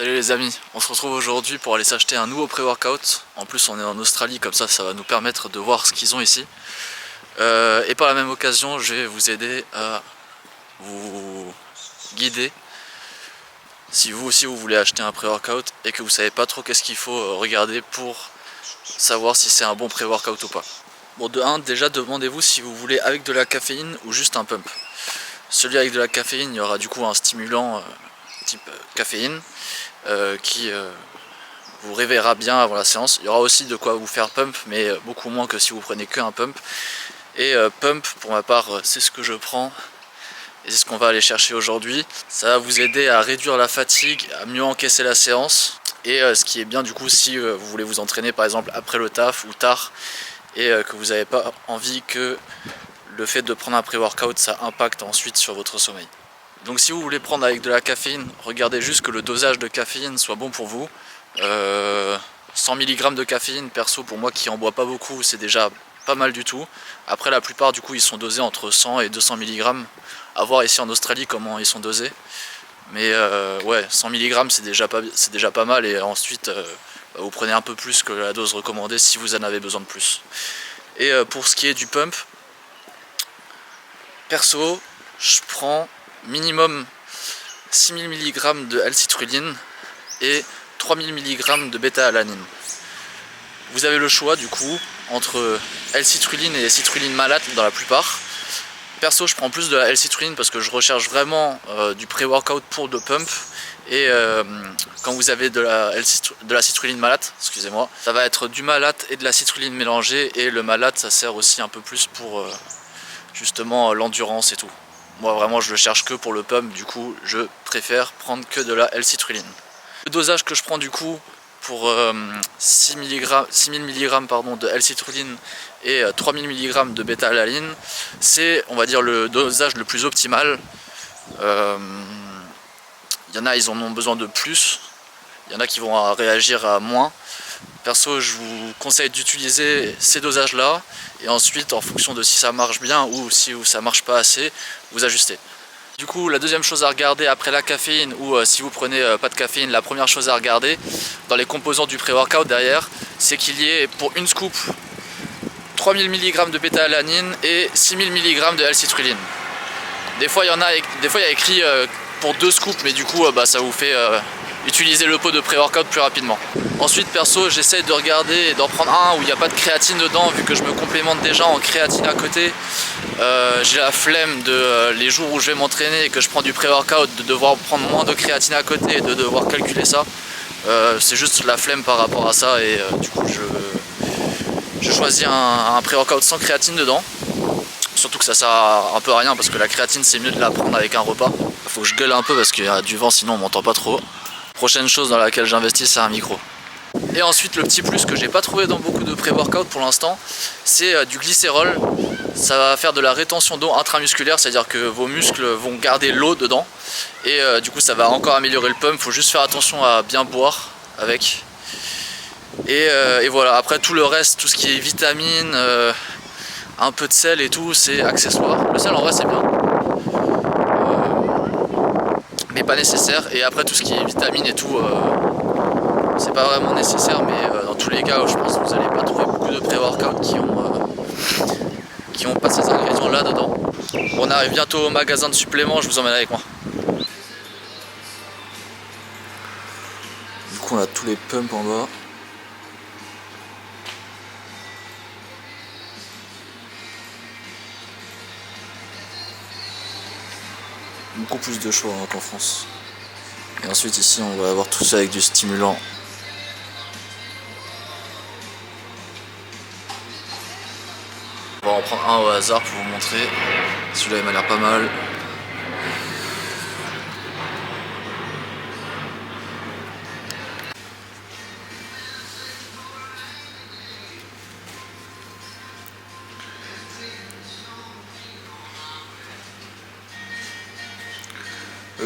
Salut les amis, on se retrouve aujourd'hui pour aller s'acheter un nouveau pré-workout. En plus on est en Australie, comme ça va nous permettre de voir ce qu'ils ont ici. Et par la même occasion je vais vous aider à vous guider si vous aussi vous voulez acheter un pré-workout et que vous savez pas trop qu'est-ce qu'il faut regarder pour savoir si c'est un bon pré-workout ou pas. Bon, de 1, déjà demandez-vous si vous voulez avec de la caféine ou juste un pump. Celui avec de la caféine, il y aura du coup un stimulant type caféine qui vous réveillera bien avant la séance. Il y aura aussi de quoi vous faire pump, mais beaucoup moins que si vous prenez qu'un pump. Et pump, pour ma part, c'est ce que je prends et c'est ce qu'on va aller chercher aujourd'hui. Ça va vous aider à réduire la fatigue, à mieux encaisser la séance. Et ce qui est bien du coup si vous voulez vous entraîner par exemple après le taf ou tard et que vous n'avez pas envie que le fait de prendre un pré-workout ça impacte ensuite sur votre sommeil. Donc si vous voulez prendre avec de la caféine, regardez juste que le dosage de caféine soit bon pour vous. 100 mg de caféine, perso pour moi qui en bois pas beaucoup, c'est déjà pas mal du tout. Après la plupart du coup ils sont dosés entre 100 et 200 mg. À voir ici en Australie comment ils sont dosés. Mais ouais, 100 mg c'est déjà pas mal et ensuite vous prenez un peu plus que la dose recommandée si vous en avez besoin de plus. Et pour ce qui est du pump, perso je prends minimum 6000 mg de L-citrulline et 3000 mg de bêta-alanine. Vous avez le choix du coup entre L-citrulline et citrulline malate dans la plupart. Perso je prends plus de la L-citrulline parce que je recherche vraiment du pré-workout pour le pump. Et quand vous avez de la citrulline malate, excusez-moi, ça va être du malate et de la citrulline mélangée. Et le malate ça sert aussi un peu plus pour justement l'endurance et tout. Moi vraiment je le cherche que pour le pump, du coup je préfère prendre que de la L-citrulline. Le dosage que je prends du coup pour 6000 mg de L-citrulline et 3000 mg de bêta-alanine, c'est on va dire le dosage le plus optimal. Il y en a ils en ont besoin de plus, il y en a qui vont réagir à moins. Perso je vous conseille d'utiliser ces dosages là et ensuite en fonction de si ça marche bien ou si ça marche pas assez, vous ajustez. Du coup la deuxième chose à regarder après la caféine ou si vous prenez pas de caféine, la première chose à regarder dans les composants du pré-workout derrière, c'est qu'il y ait pour une scoop 3000 mg de bêta-alanine et 6000 mg de L-citrulline. Des fois il y a écrit pour 2 scoops, mais du coup ça vous fait utiliser le pot de pré-workout plus rapidement. Ensuite perso j'essaie de regarder et d'en prendre un où il n'y a pas de créatine dedans, vu que je me complémente déjà en créatine à côté. J'ai la flemme de les jours où je vais m'entraîner et que je prends du pré-workout de devoir prendre moins de créatine à côté et de devoir calculer ça. C'est juste la flemme par rapport à ça et du coup je choisis un pré-workout sans créatine dedans. Surtout que ça sert un peu à rien parce que la créatine c'est mieux de la prendre avec un repas. Faut que je gueule un peu parce qu'il y a du vent sinon on m'entend pas trop. Prochaine chose dans laquelle j'investis c'est un micro. Et ensuite le petit plus que j'ai pas trouvé dans beaucoup de pré-workout pour l'instant, c'est du glycérol. Ça va faire de la rétention d'eau intramusculaire, c'est à dire que vos muscles vont garder l'eau dedans. Et du coup ça va encore améliorer le pump, faut juste faire attention à bien boire avec. Et voilà, après tout le reste, tout ce qui est vitamines, un peu de sel et tout, c'est accessoire. Le sel en vrai c'est bien, mais pas nécessaire. Et après tout ce qui est vitamines et tout, c'est pas vraiment nécessaire, mais dans tous les cas je pense que vous n'allez pas trouver beaucoup de pré-workout qui ont pas ces ingrédients là dedans. On arrive bientôt au magasin de suppléments, je vous emmène avec moi. Du coup on a tous les pumps en bas. Beaucoup plus de choix qu'en France. Et ensuite ici on va avoir tout ça avec du stimulant. On va en prendre un au hasard pour vous montrer. Celui-là il m'a l'air pas mal.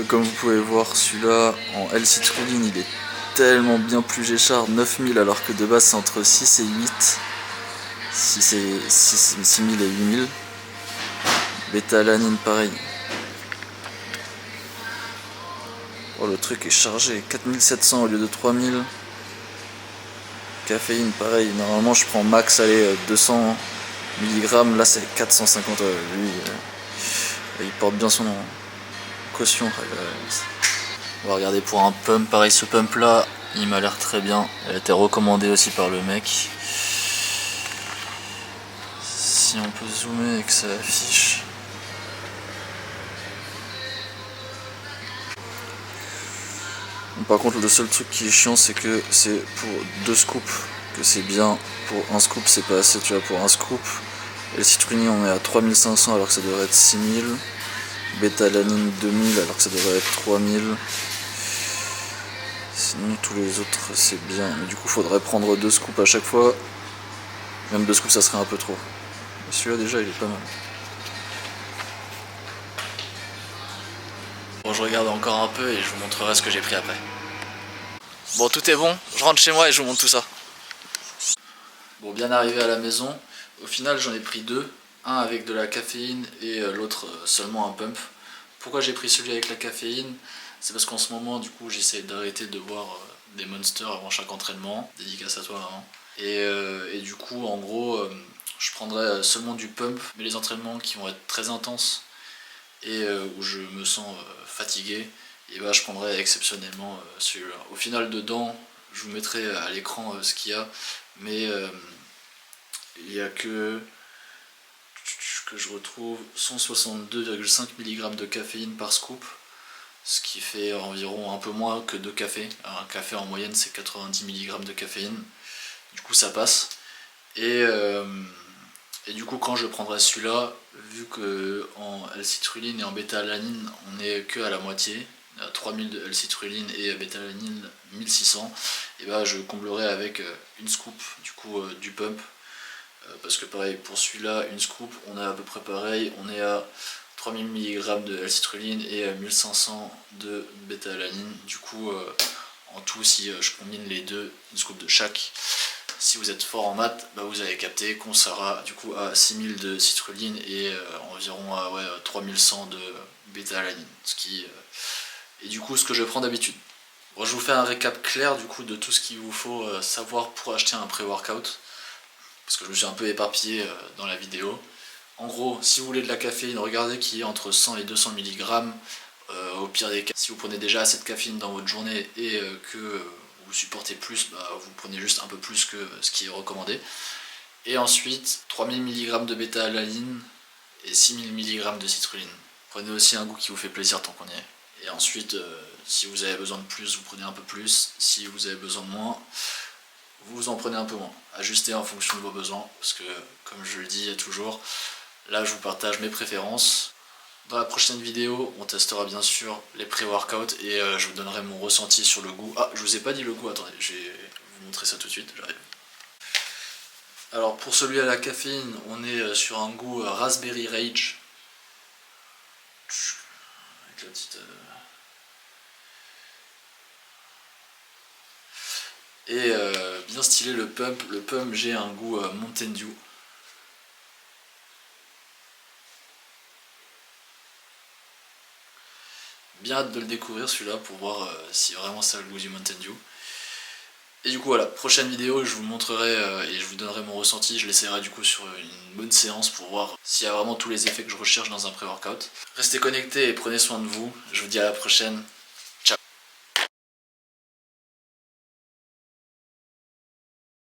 Comme vous pouvez voir, celui-là en L-citrulline il est tellement bien plus géchard, 9000 alors que de base c'est entre 6 et 8. 6000 et 8000. Bêta-alanine pareil. Oh, le truc est chargé, 4700 au lieu de 3000. Caféine, pareil, normalement je prends max, allez, 200 mg, là c'est 450, lui, il porte bien son caution. On va regarder pour un pump, pareil, ce pump là, il m'a l'air très bien, elle a été recommandée aussi par le mec. Si on peut zoomer et que ça affiche. Par contre, le seul truc qui est chiant, c'est que c'est pour 2 scoops que c'est bien. Pour un scoop, c'est pas assez, tu vois. Pour un scoop, L-citrulline, on est à 3500 alors que ça devrait être 6000. Bêta-alanine 2000 alors que ça devrait être 3000. Sinon, tous les autres, c'est bien. Mais du coup, faudrait prendre 2 scoops à chaque fois. Même 2 scoops, ça serait un peu trop. Mais celui-là, déjà, il est pas mal. Bon, je regarde encore un peu et je vous montrerai ce que j'ai pris après. Bon, tout est bon, je rentre chez moi et je vous montre tout ça. Bon, bien arrivé à la maison, au final j'en ai pris 2, un avec de la caféine et l'autre seulement un pump. Pourquoi j'ai pris celui avec la caféine? C'est parce qu'en ce moment, du coup, j'essaie d'arrêter de boire des Monsters avant chaque entraînement, dédicace à toi maman. Et du coup, en gros, je prendrai seulement du pump, mais les entraînements qui vont être très intenses et où je me sens fatigué, et bah je prendrai exceptionnellement celui-là. Au final, dedans, je vous mettrai à l'écran ce qu'il y a, mais il n'y a que je retrouve 162,5 mg de caféine par scoop, ce qui fait environ un peu moins que 2 cafés. Alors, un café en moyenne c'est 90 mg de caféine, du coup ça passe. Et du coup, quand je prendrai celui-là, vu que en L-citrulline et en bêta-alanine, on n'est que à la moitié, à 3000 de L-citrulline et bêta-alanine 1600, et bah je comblerai avec une scoop du coup du pump. Parce que pareil, pour celui-là, une scoop, on a à peu près pareil, on est à 3000 mg de L-citrulline et 1500 de bêta-alanine. Du coup, en tout, si je combine les deux, une scoop de chaque, si vous êtes fort en maths, bah vous avez capté qu'on sera du coup à 6000 de citrulline et environ à 3100 de bêta-alanine. Et du coup, ce que je prends d'habitude. Bon, je vous fais un récap clair du coup de tout ce qu'il vous faut savoir pour acheter un pré-workout, parce que je me suis un peu éparpillé dans la vidéo. En gros, si vous voulez de la caféine, regardez qu'il y ait entre 100 et 200 mg. Au pire des cas, si vous prenez déjà assez de caféine dans votre journée et que vous supportez plus, bah, vous prenez juste un peu plus que ce qui est recommandé. Et ensuite, 3000 mg de bêta-alanine et 6000 mg de citrulline. Prenez aussi un goût qui vous fait plaisir tant qu'on y est. Et ensuite, si vous avez besoin de plus, vous prenez un peu plus. Si vous avez besoin de moins, vous en prenez un peu moins. Ajustez en fonction de vos besoins, parce que, comme je le dis toujours, là je vous partage mes préférences. Dans la prochaine vidéo, on testera bien sûr les pré-workouts et je vous donnerai mon ressenti sur le goût. Ah, je vous ai pas dit le goût, attendez, je vais vous montrer ça tout de suite, j'arrive. Alors pour celui à la caféine, on est sur un goût Raspberry Rage. Avec la petite... Et bien stylé le pump. Le pump, j'ai un goût Mountain Dew. Bien hâte de le découvrir celui-là pour voir si vraiment ça a le goût du Mountain Dew. Et du coup voilà, prochaine vidéo, je vous montrerai et je vous donnerai mon ressenti. Je l'essayerai du coup sur une bonne séance pour voir s'il y a vraiment tous les effets que je recherche dans un pré-workout. Restez connectés et prenez soin de vous. Je vous dis à la prochaine.